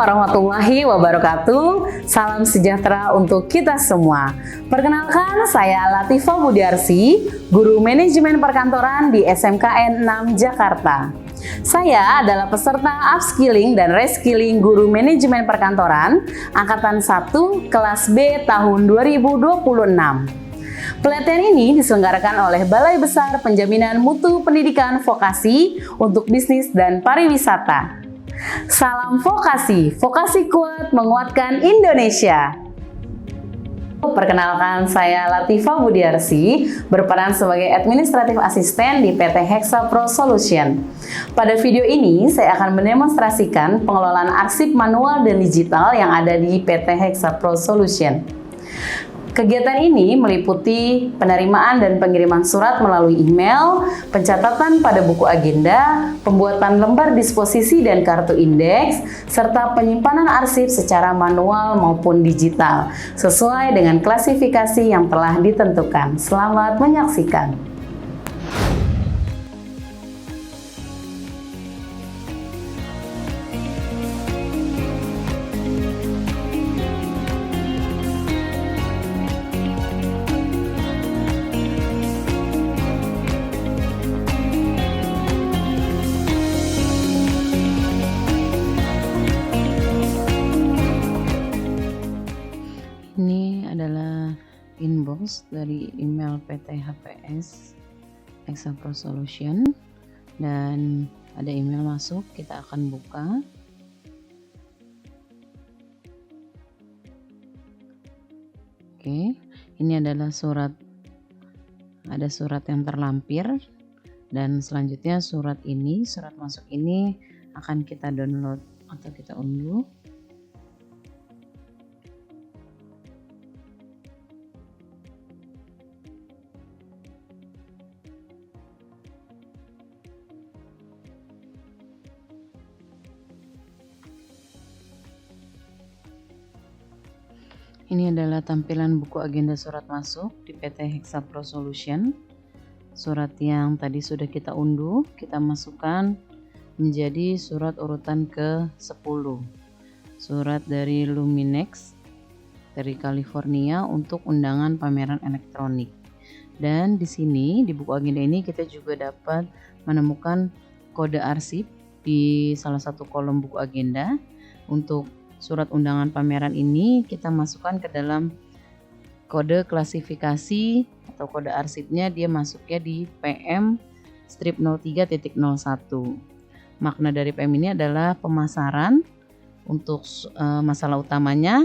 warahmatullahi wabarakatuh. Salam sejahtera untuk kita semua. Perkenalkan, saya Latifah Budiarsi, Guru Manajemen Perkantoran di SMKN 6 Jakarta. Saya adalah peserta upskilling dan reskilling Guru Manajemen Perkantoran Angkatan 1 kelas B tahun 2026. Pelatihan ini diselenggarakan oleh Balai Besar Penjaminan Mutu Pendidikan Vokasi untuk Bisnis dan Pariwisata. Salam vokasi, vokasi kuat menguatkan Indonesia. Perkenalkan, saya Latifah Budiarsi, berperan sebagai Administratif Asisten di PT Hexa Pro Solution. Pada video ini, saya akan mendemonstrasikan pengelolaan arsip manual dan digital yang ada di PT Hexa Pro Solution. Kegiatan ini meliputi penerimaan dan pengiriman surat melalui email, pencatatan pada buku agenda, pembuatan lembar disposisi dan kartu indeks, serta penyimpanan arsip secara manual maupun digital, sesuai dengan klasifikasi yang telah ditentukan. Selamat menyaksikan. Ini adalah inbox dari email PT HPS Hexa Pro Solution dan ada email masuk, kita akan buka. Oke, ini adalah surat, ada surat yang terlampir, dan selanjutnya surat masuk ini akan kita download atau kita unduh. Ini adalah tampilan buku agenda surat masuk di PT Hexa Pro Solution. Surat yang tadi sudah kita unduh, kita masukkan menjadi surat urutan ke-10. Surat dari Luminex dari California untuk undangan pameran elektronik. Dan di sini di buku agenda ini kita juga dapat menemukan kode arsip di salah satu kolom buku agenda. Untuk surat undangan pameran ini kita masukkan ke dalam kode klasifikasi atau kode arsipnya, dia masuknya di PM-03.01. Makna dari PM ini adalah pemasaran untuk masalah utamanya,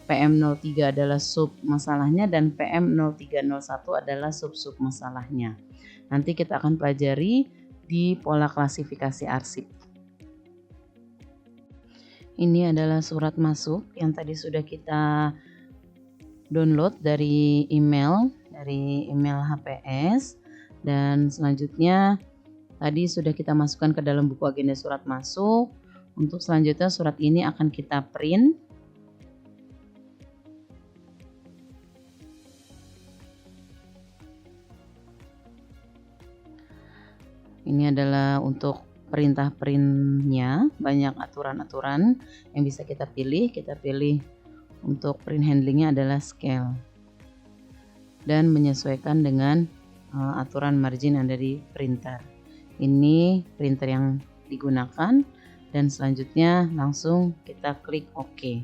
PM03 adalah sub masalahnya, dan PM0301 adalah sub-sub masalahnya. Nanti kita akan pelajari di pola klasifikasi arsip. Ini adalah surat masuk yang tadi sudah kita download dari email HPS, dan selanjutnya tadi sudah kita masukkan ke dalam buku agenda surat masuk. Untuk selanjutnya surat ini akan kita print. Ini adalah untuk perintah printnya, banyak aturan-aturan yang bisa kita pilih. Kita pilih untuk print handlingnya adalah scale dan menyesuaikan dengan aturan margin yang ada di printer. Ini printer yang digunakan, dan selanjutnya langsung kita klik OK.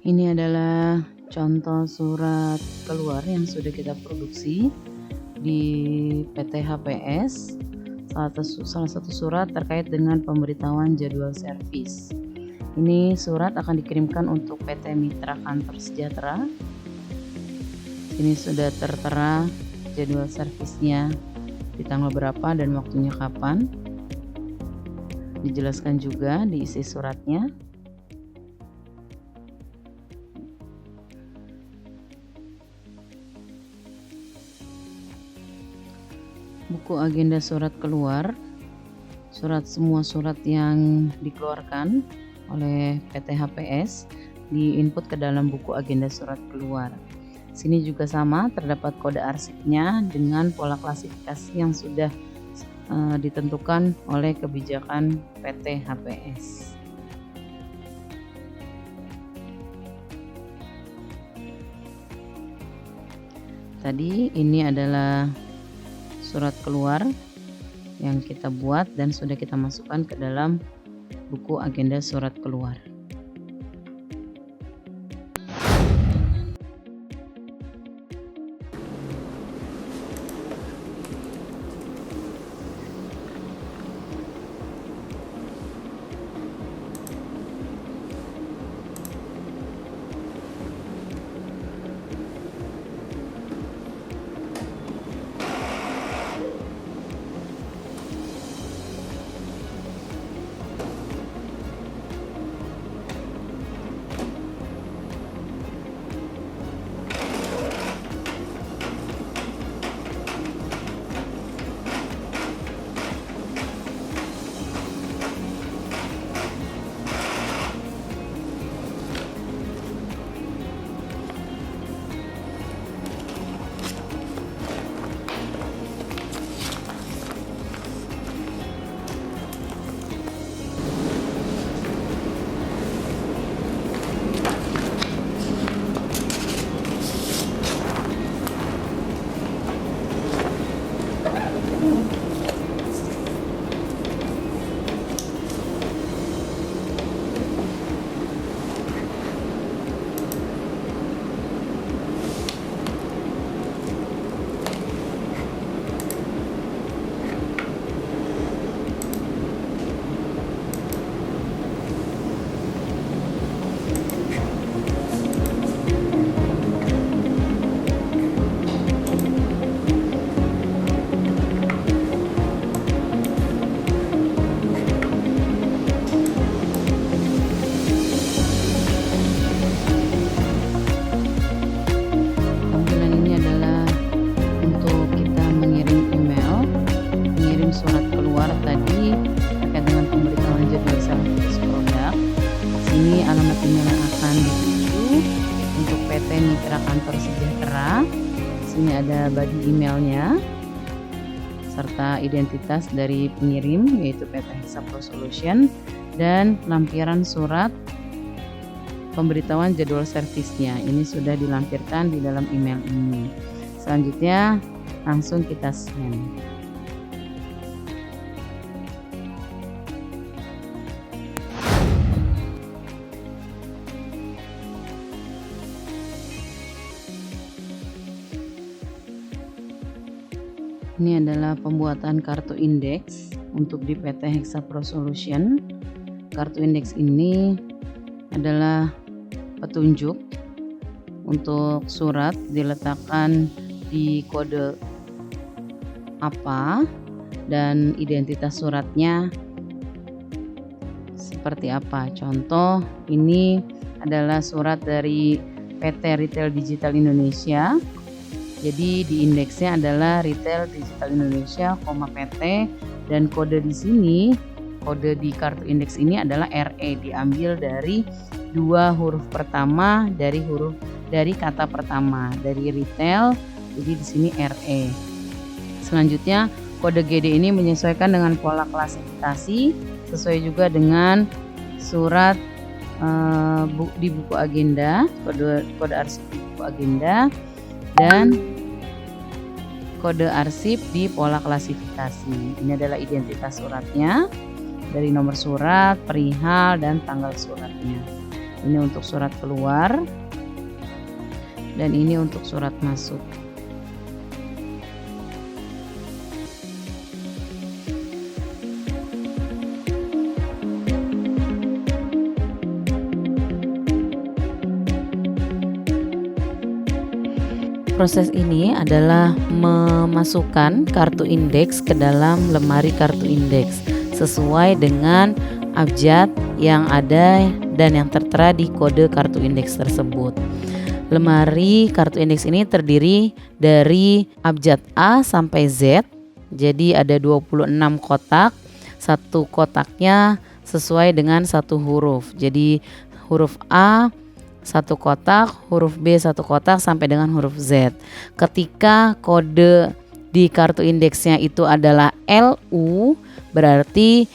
Ini adalah contoh surat keluar yang sudah kita produksi di PT HPS. Salah satu surat terkait dengan pemberitahuan jadwal servis. Ini surat akan dikirimkan untuk PT Mitra Kantor Sejahtera. Ini sudah tertera jadwal servisnya di tanggal berapa dan waktunya kapan. Dijelaskan juga di isi suratnya. Buku agenda surat keluar, semua surat yang dikeluarkan oleh PT HPS diinput ke dalam buku agenda surat keluar. Sini juga sama, terdapat kode arsipnya dengan pola klasifikasi yang sudah ditentukan oleh kebijakan PT HPS. Tadi ini adalah surat keluar yang kita buat dan sudah kita masukkan ke dalam buku agenda surat keluar. Alamat email yang akan dituju untuk PT Mitra Kantor Sejahtera. Sini ada body emailnya serta identitas dari pengirim yaitu PT Hexa Pro Solution dan lampiran surat pemberitahuan jadwal servisnya. Ini sudah dilampirkan di dalam email ini. Selanjutnya langsung kita scan. Ini adalah pembuatan kartu indeks untuk di PT Hexa Pro Solution. Kartu indeks ini adalah petunjuk untuk surat diletakkan di kode apa dan identitas suratnya seperti apa. Contoh, ini adalah surat dari PT Retail Digital Indonesia. Jadi di indeksnya adalah Retail Digital Indonesia, PT, dan kode di sini, kode di kartu indeks ini adalah RE, diambil dari dua huruf pertama dari kata pertama dari retail, jadi di sini RE. Selanjutnya, kode GD ini menyesuaikan dengan pola klasifikasi sesuai juga dengan surat di buku agenda, kode arsip di buku agenda, dan kode arsip di pola klasifikasi. Ini adalah identitas suratnya dari nomor surat, perihal, dan tanggal suratnya. Ini untuk surat keluar dan ini untuk surat masuk. Proses ini adalah memasukkan kartu indeks ke dalam lemari kartu indeks sesuai dengan abjad yang ada dan yang tertera di kode kartu indeks tersebut. Lemari kartu indeks ini terdiri dari abjad A sampai Z. Jadi ada 26 kotak. Satu kotaknya sesuai dengan satu huruf. Jadi huruf A satu kotak, huruf B satu kotak sampai dengan huruf Z. Ketika kode di kartu indeksnya itu adalah LU, berarti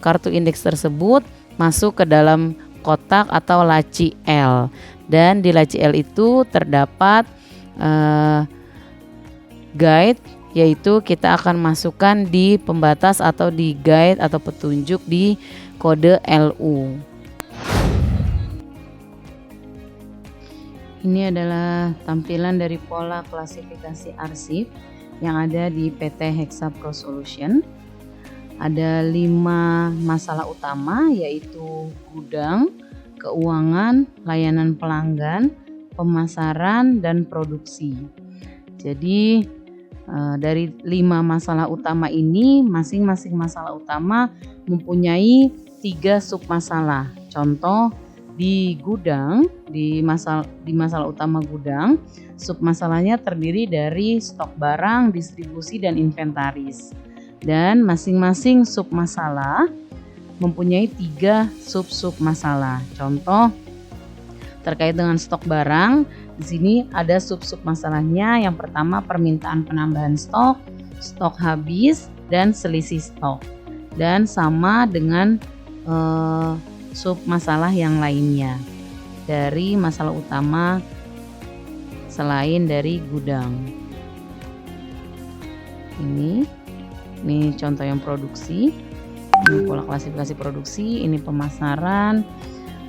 kartu indeks tersebut masuk ke dalam kotak atau laci L. Dan di laci L itu terdapat guide, yaitu kita akan masukkan di pembatas atau di guide atau petunjuk di kode LU. Ini adalah tampilan dari pola klasifikasi arsip yang ada di PT Hexa Pro Solution. Ada 5 masalah utama, yaitu gudang, keuangan, layanan pelanggan, pemasaran, dan produksi. Jadi dari 5 masalah utama ini, masing-masing masalah utama mempunyai 3 submasalah. Contoh, di gudang, di masalah utama gudang, submasalahnya terdiri dari stok barang, distribusi, dan inventaris. Dan masing-masing submasalah mempunyai 3 sub-masalah. Contoh, terkait dengan stok barang, di sini ada sub masalahnya. Yang pertama, permintaan penambahan stok, stok habis, dan selisih stok. Dan sama dengan sub masalah yang lainnya dari masalah utama selain dari gudang. Ini contoh yang produksi, ini pola klasifikasi produksi, ini pemasaran,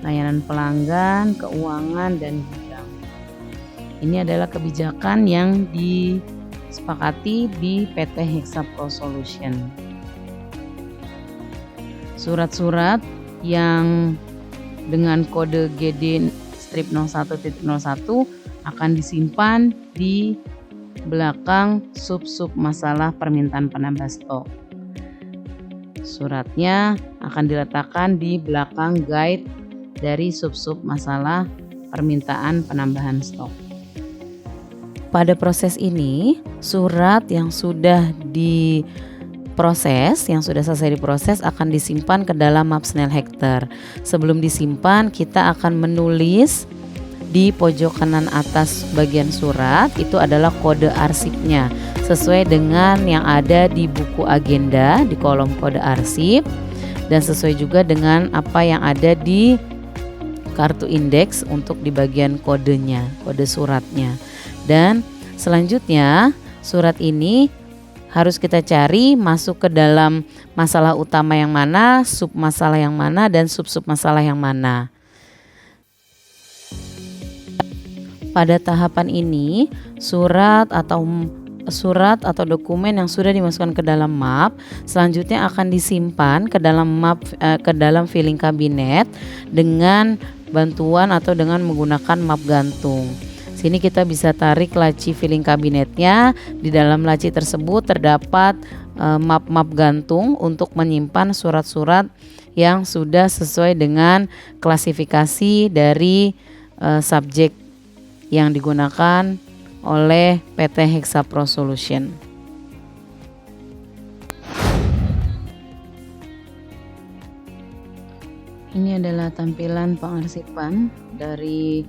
layanan pelanggan, keuangan, dan gudang. Ini adalah kebijakan yang disepakati di PT Hexa Pro Solution. Surat-surat yang dengan kode GD strip 01.01 akan disimpan di belakang sub masalah permintaan penambah stok. Suratnya akan diletakkan di belakang guide dari sub masalah permintaan penambahan stok. Pada proses ini, surat yang sudah yang sudah selesai diproses akan disimpan ke dalam map Snellhector. Sebelum disimpan, kita akan menulis di pojok kanan atas bagian surat, itu adalah kode arsipnya sesuai dengan yang ada di buku agenda di kolom kode arsip, dan sesuai juga dengan apa yang ada di kartu indeks untuk di bagian kodenya, kode suratnya. Dan selanjutnya surat ini harus kita cari masuk ke dalam masalah utama yang mana, sub masalah yang mana, dan sub masalah yang mana. Pada tahapan ini, surat atau surat atau dokumen yang sudah dimasukkan ke dalam map selanjutnya akan disimpan ke dalam ke dalam filing kabinet dengan bantuan atau dengan menggunakan map gantung. Sini kita bisa tarik laci filing kabinetnya. Di dalam laci tersebut terdapat map-map gantung untuk menyimpan surat-surat yang sudah sesuai dengan klasifikasi dari subjek yang digunakan oleh PT Hexa Pro Solution. Ini adalah tampilan pengarsipan dari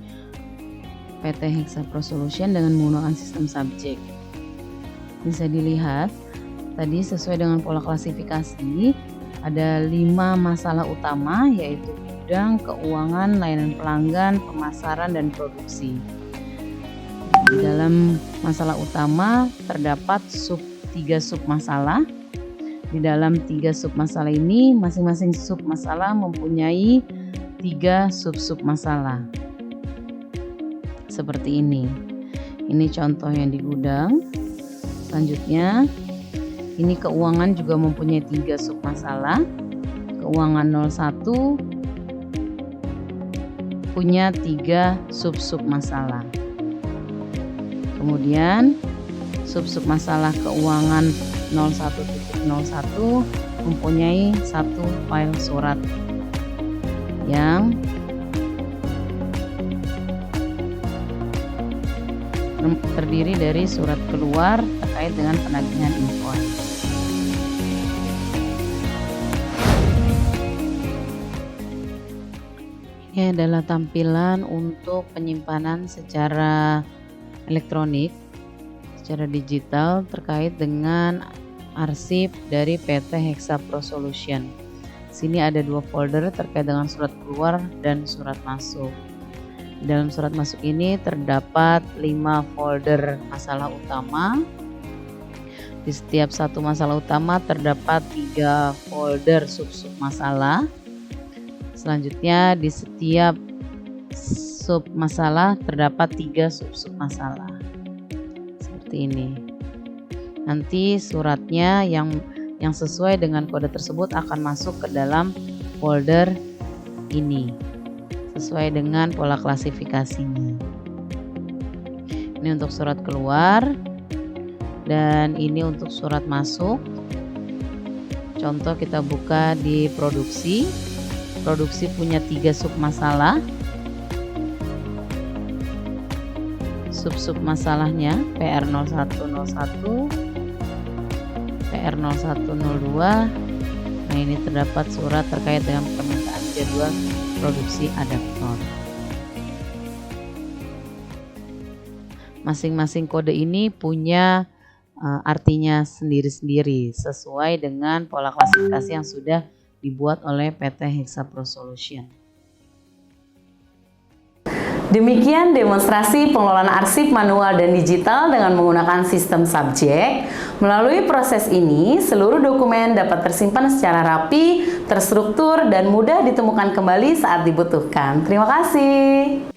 PT Hexa Pro Solution dengan menggunakan sistem subjek. Bisa dilihat tadi sesuai dengan pola klasifikasi ada 5 masalah utama, yaitu gudang, keuangan, layanan pelanggan, pemasaran, dan produksi. Di dalam masalah utama terdapat 3 sub masalah. Di dalam 3 sub masalah ini masing-masing sub masalah mempunyai 3 sub masalah. Seperti ini. Ini contoh yang di gudang. Selanjutnya ini keuangan juga mempunyai 3 sub masalah. Keuangan 01 punya 3 sub masalah. Kemudian sub masalah keuangan 01.01 mempunyai 1 file surat yang terdiri dari surat keluar terkait dengan penagihan invoice. Ini adalah tampilan untuk penyimpanan secara elektronik, secara digital terkait dengan arsip dari PT Hexa Pro Solution. Sini ada 2 folder terkait dengan surat keluar dan surat masuk. Di dalam surat masuk ini terdapat 5 folder masalah utama. Di setiap satu masalah utama terdapat 3 folder sub masalah. Selanjutnya di setiap sub masalah terdapat 3 sub masalah. Seperti ini. Nanti suratnya yang sesuai dengan kode tersebut akan masuk ke dalam folder ini sesuai dengan pola klasifikasinya. Ini untuk surat keluar dan ini untuk surat masuk. Contoh kita buka di produksi. Produksi punya 3 sub masalah. Sub masalahnya PR0101, PR0102. Nah, ini terdapat surat terkait dengan permintaan jadwal produksi adaptor. Masing-masing kode ini punya artinya sendiri-sendiri sesuai dengan pola klasifikasi yang sudah dibuat oleh PT Hexa Pro Solution. Demikian demonstrasi pengelolaan arsip manual dan digital dengan menggunakan sistem subjek. Melalui proses ini, seluruh dokumen dapat tersimpan secara rapi, terstruktur, dan mudah ditemukan kembali saat dibutuhkan. Terima kasih.